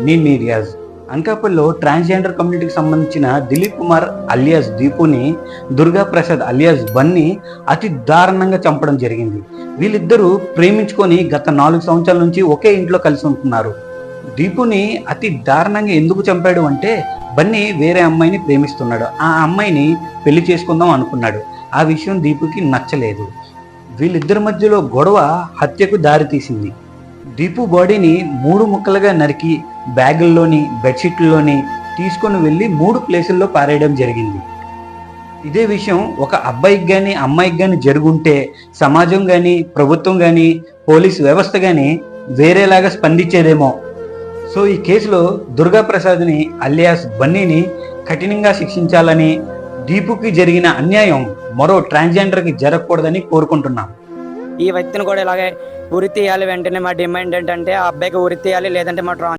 నేను మీ రియాజ్. అనకాపల్లిలో ట్రాన్స్జెండర్ కమ్యూనిటీకి సంబంధించిన దిలీప్ కుమార్ అలియాస్ దీపుని దుర్గా ప్రసాద్ అలియాస్ బన్నీ అతి దారుణంగా చంపడం జరిగింది. వీళ్ళిద్దరూ ప్రేమించుకొని గత 4 సంవత్సరాల నుంచి ఒకే ఇంట్లో కలిసి ఉంటున్నారు. దీపుని అతి దారుణంగా ఎందుకు చంపాడు అంటే, బన్నీ వేరే అమ్మాయిని ప్రేమిస్తున్నాడు. ఆ అమ్మాయిని పెళ్లి చేసుకుందాం అనుకున్నాడు. ఆ విషయం దీపుకి నచ్చలేదు. వీళ్ళిద్దరి మధ్యలో గొడవ హత్యకు దారితీసింది. దీపు బాడీని 3 ముక్కలుగా నరికి బ్యాగుల్లోని బెడ్షీట్లలోని తీసుకొని వెళ్ళి 3 ప్లేసుల్లో పారేయడం జరిగింది. ఇదే విషయం ఒక అబ్బాయికి కానీ అమ్మాయికి కానీ జరుగుంటే సమాజం కానీ ప్రభుత్వం కానీ పోలీస్ వ్యవస్థ కానీ వేరేలాగా స్పందించేదేమో. సో ఈ కేసులో దుర్గా ప్రసాద్ని అలియాస్ బన్నీని కఠినంగా శిక్షించాలని, దీపుకి జరిగిన అన్యాయం మరో ట్రాన్స్జెండర్కి జరగకూడదని కోరుకుంటున్నాం. ఈ వ్యక్తిని కూడా ఇలాగే ఉరి తీయాలి. వెంటనే మా డిమాండ్ ఏంటంటే ఆ అబ్బాయికి ఉరి తీయాలి, లేదంటే మా